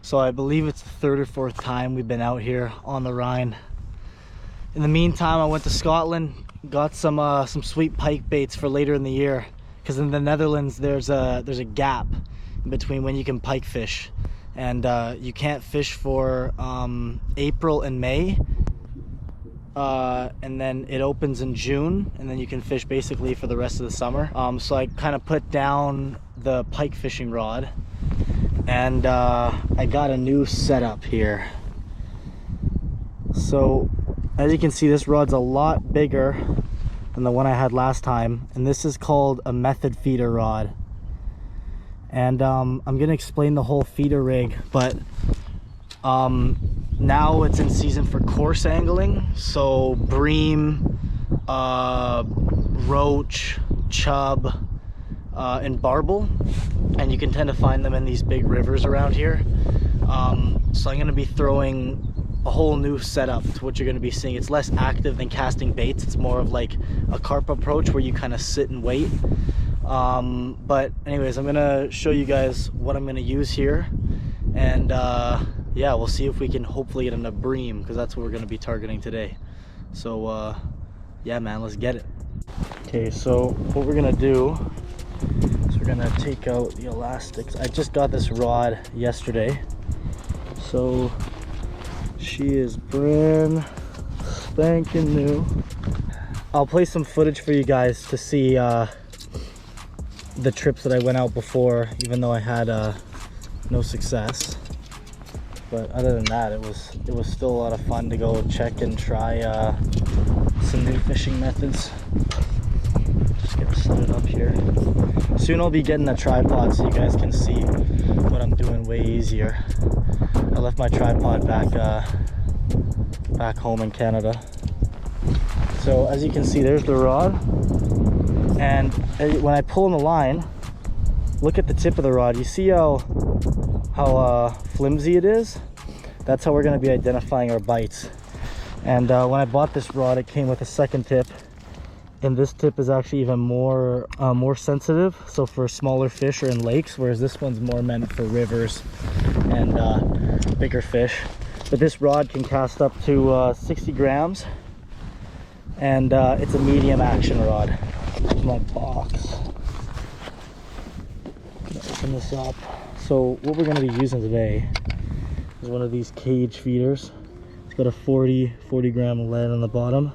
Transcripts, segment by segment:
So I believe it's the third or fourth time we've been out here on the Rhine. In the meantime, I went to Scotland, got some sweet pike baits for later in the year, because in the Netherlands there's a gap in between when you can pike fish, and you can't fish for April and May, and then it opens in June, and then you can fish basically for the rest of the summer. So I kind of put down the pike fishing rod, and I got a new setup here. So as you can see, this rod's a lot bigger than the one I had last time, and this is called a method feeder rod. And I'm gonna explain the whole feeder rig, but now it's in season for coarse angling, so bream, roach, chub, and barbel, and you can tend to find them in these big rivers around here. So I'm gonna be throwing a whole new setup to what you're going to be seeing. It's less active than casting baits. It's more of like a carp approach where you kind of sit and wait. But anyways, I'm going to show you guys what I'm going to use here, and yeah, we'll see if we can hopefully get in a bream, because that's what we're going to be targeting today. So yeah man, let's get it. Okay, so what we're going to do is we're going to take out the elastics. I just got this rod yesterday, so she is brand spanking new. I'll play some footage for you guys to see the trips that I went out before, even though I had no success. But other than that, it was still a lot of fun to go check and try some new fishing methods. Just gonna set it up here. Soon I'll be getting a tripod so you guys can see what I'm doing way easier. I left my tripod back home in Canada. So as you can see, there's the rod, and when I pull on the line, look at the tip of the rod. You see how flimsy it is? That's how we're going to be identifying our bites. And when I bought this rod, it came with a second tip, and this tip is actually even more sensitive, so for smaller fish or in lakes, whereas this one's more meant for rivers and bigger fish. But this rod can cast up to 60 grams, and it's a medium action rod. Here's my box. Open this up. So what we're going to be using today is one of these cage feeders. It's got a 40 gram lead on the bottom.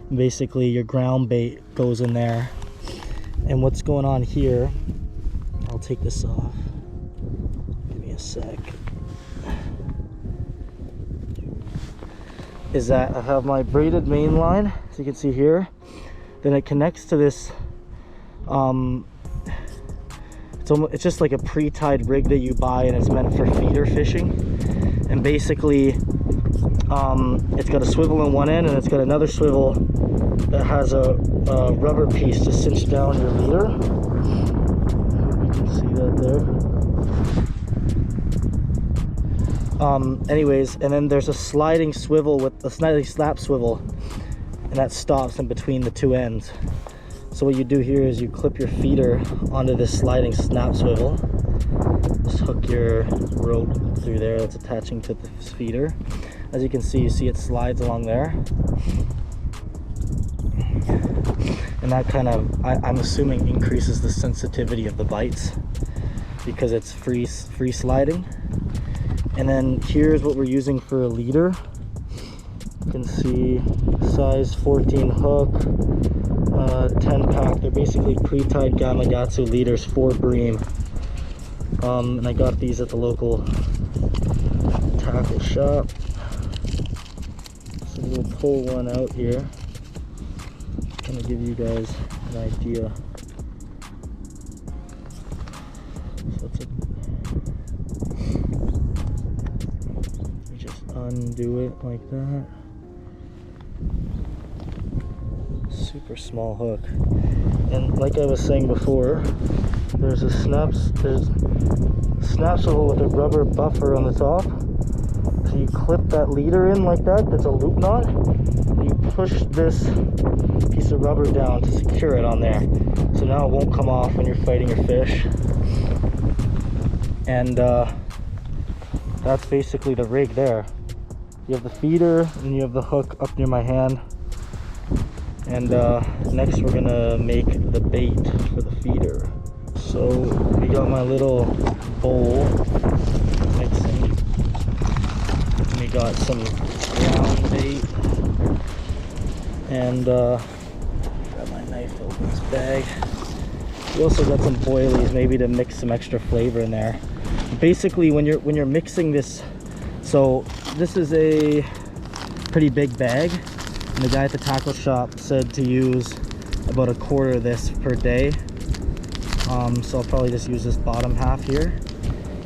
And basically your ground bait goes in there, and what's going on here, I'll take this off, give me a sec, is that I have my braided main line, as you can see here. Then it connects to this, it's just like a pre-tied rig that you buy, and it's meant for feeder fishing. And basically it's got a swivel on one end, and it's got another swivel that has a rubber piece to cinch down your leader. You can see that there. Anyways, and then there's a sliding swivel with a sliding snap swivel, and that stops in between the two ends. So what you do here is you clip your feeder onto this sliding snap swivel. Just hook your rope through there that's attaching to this feeder. As you can see, it slides along there. And that kind of, I'm assuming, increases the sensitivity of the bites because it's free sliding. And then here's what we're using for a leader. You can see size 14 hook, 10 pack. They're basically pre-tied Gamakatsu leaders for bream. And I got these at the local tackle shop. So we'll pull one out here. I'm gonna give you guys an idea. So you just undo it like that. Super small hook. And like I was saying before, there's a snap swivel with a rubber buffer on the top. So you clip that leader in like that. That's a loop knot. You push this piece of rubber down to secure it on there, so now it won't come off when you're fighting your fish. And that's basically the rig there. You have the feeder and you have the hook up near my hand. And next we're gonna make the bait for the feeder. So we got my little bowl mixing. We got some ground bait. And grab my knife to open this bag. We also got some boilies, maybe to mix some extra flavor in there. Basically, when you're mixing this, so this is a pretty big bag, and the guy at the tackle shop said to use about a quarter of this per day. So I'll probably just use this bottom half here,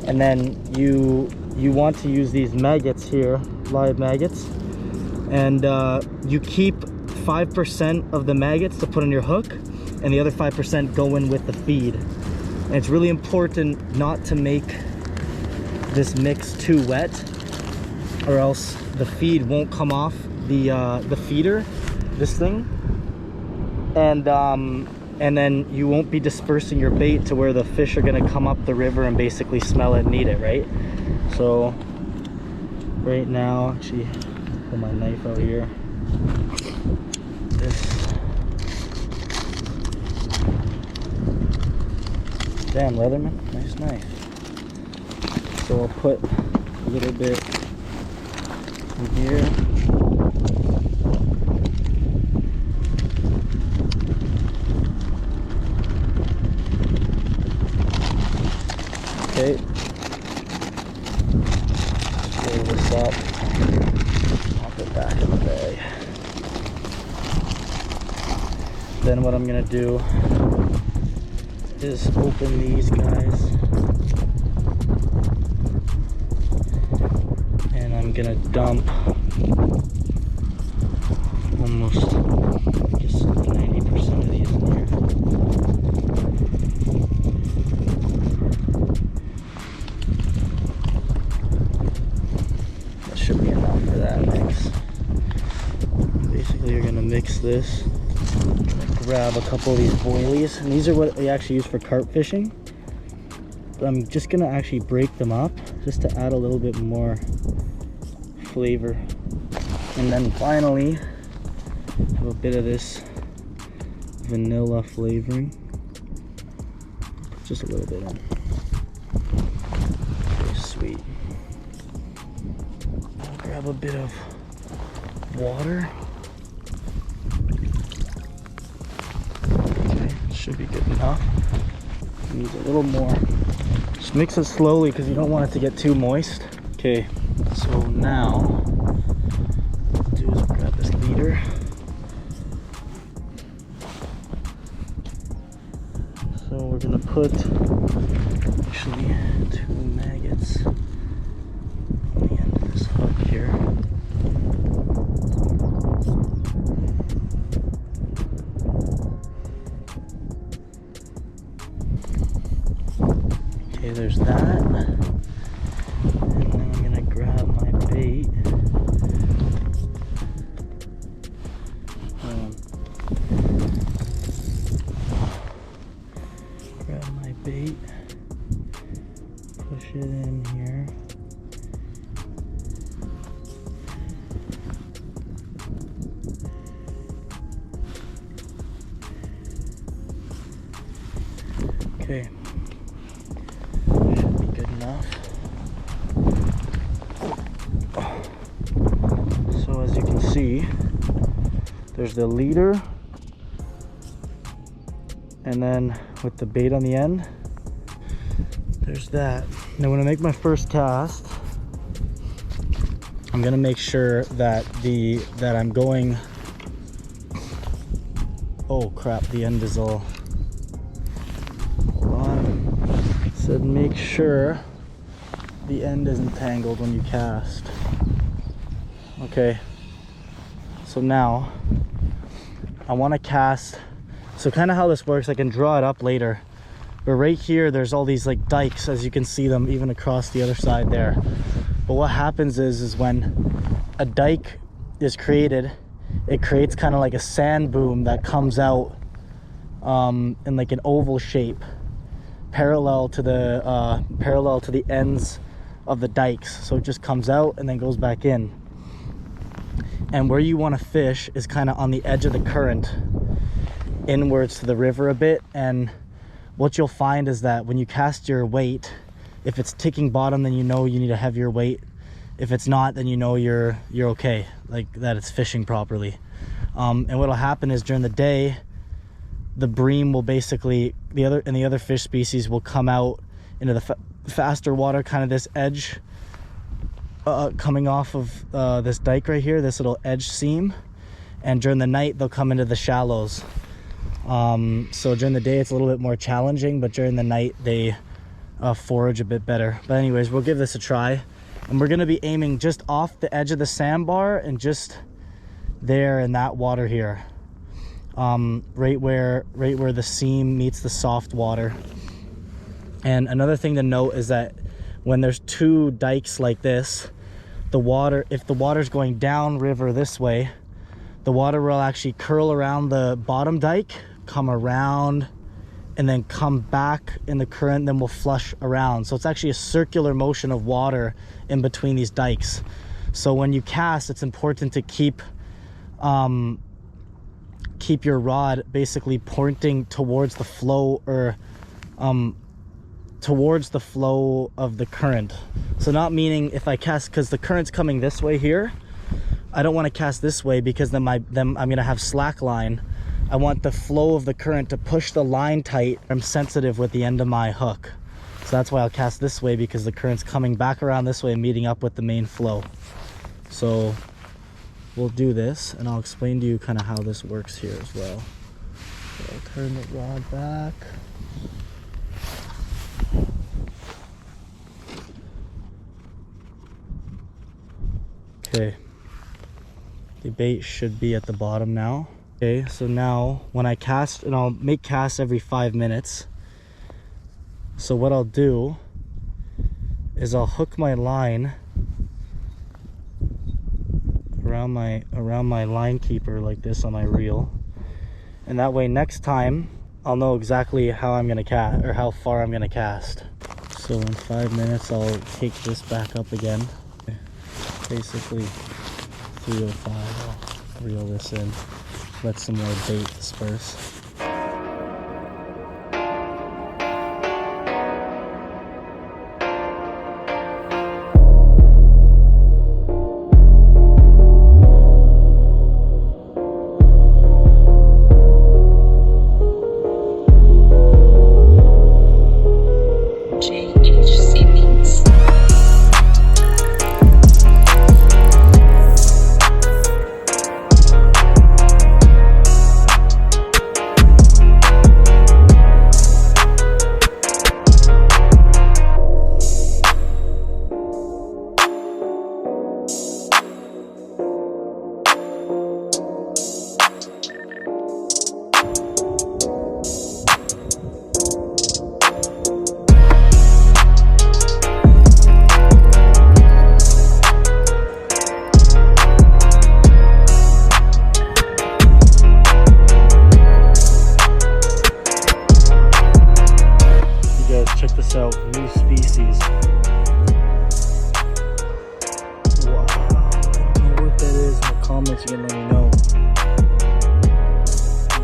and then you want to use these maggots here, live maggots, and you keep 5% of the maggots to put on your hook, and the other 5% go in with the feed. And it's really important not to make this mix too wet, or else the feed won't come off the feeder, this thing, and then you won't be dispersing your bait to where the fish are going to come up the river and basically smell it and eat it, right? So right now, actually pull my knife out here. Damn, Leatherman, nice knife. So I'll put a little bit in here. Okay. Roll this up. Pop it back in the bag. Then what I'm gonna do is open these guys, and I'm gonna dump almost just 90% of these in here. That should be enough for that mix. Basically, you're gonna mix this. Grab a couple of these boilies, and these are what we actually use for carp fishing. But I'm just gonna actually break them up just to add a little bit more flavor. And then finally have a bit of this vanilla flavoring, just a little bit in. Very sweet. I'll grab a bit of water. Should be good enough. Needs a little more. Just mix it slowly because you don't want it to get too moist. Okay, so now what I'll do is grab this leader. So we're gonna put actually 2 maggots on the end of this hook here. Okay, there's that. And then I'm gonna grab my bait. Grab my bait. Push it in here. Okay. Should be good enough. So as you can see, there's the leader, and then with the bait on the end, there's that. Now when I make my first cast, I'm gonna make sure that I'm going. Oh crap! The end is all. Hold on. It said make sure the end isn't tangled when you cast. Okay. So now I want to cast. So kind of how this works, I can draw it up later. But right here, there's all these like dikes, as you can see them even across the other side there. But what happens is when a dike is created, it creates kind of like a sand boom that comes out in like an oval shape, parallel to the ends of the dikes. So it just comes out and then goes back in. And where you want to fish is kind of on the edge of the current, inwards to the river a bit. And what you'll find is that when you cast your weight, if it's ticking bottom, then you know you need a heavier weight. If it's not, then you know you're okay, like that it's fishing properly. And what'll happen is during the day, the bream will basically, the other fish species will come out into the faster water, kind of this edge coming off of this dike right here, this little edge seam. And during the night, they'll come into the shallows. So during the day, it's a little bit more challenging, but during the night, they forage a bit better. But anyways, we'll give this a try. And we're gonna be aiming just off the edge of the sandbar and just there in that water here. Right where the seam meets the soft water. And another thing to note is that when there's two dikes like this, the water, if the water's going down river this way, the water will actually curl around the bottom dike, come around, and then come back in the current, then will flush around. So it's actually a circular motion of water in between these dikes. So when you cast, it's important to keep your rod basically pointing towards the flow, or towards the flow of the current. So not meaning if I cast, because the current's coming this way here, I don't want to cast this way because then I'm going to have slack line. I want the flow of the current to push the line tight. I'm sensitive with the end of my hook. So that's why I'll cast this way, because the current's coming back around this way and meeting up with the main flow. So we'll do this and I'll explain to you kind of how this works here as well. So I'll turn the rod back. Okay, the bait should be at the bottom now. Okay, so now when I cast, and I'll make casts every 5 minutes. So what I'll do is I'll hook my line around my line keeper like this on my reel. And that way next time I'll know exactly how I'm gonna cast, or how far I'm gonna cast. So in 5 minutes I'll take this back up again. Basically 305, I'll reel this in. Let some more bait disperse. Check this out, new species. Wow, I don't know what that is. In the comments you can let me know.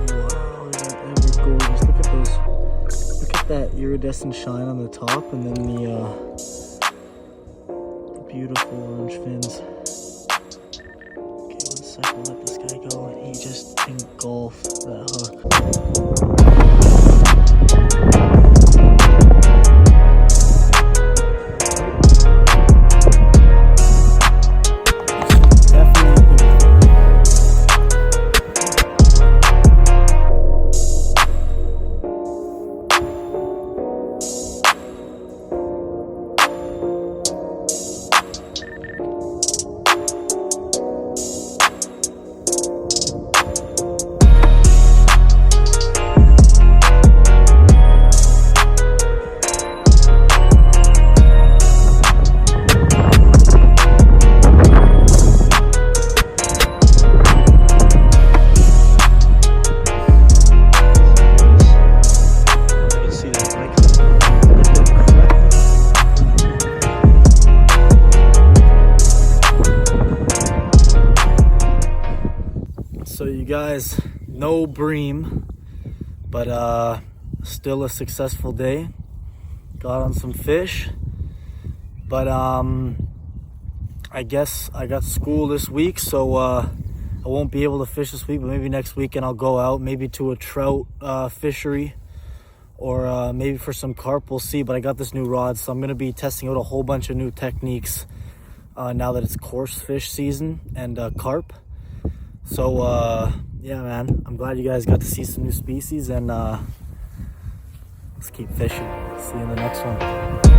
Wow, that ever gorgeous. Look at those. Look at that iridescent shine on the top, and then the beautiful orange fins. Okay, 1 second, let this guy go, and he just engulfed that hook. guys, no bream, but still a successful day. Got on some fish, but I guess I got school this week, so I won't be able to fish this week, but maybe next weekend I'll go out, maybe to a trout fishery, or maybe for some carp, we'll see. But I got this new rod, so I'm going to be testing out a whole bunch of new techniques now that it's coarse fish season and carp. So yeah, man, I'm glad you guys got to see some new species, and let's keep fishing. See you in the next one.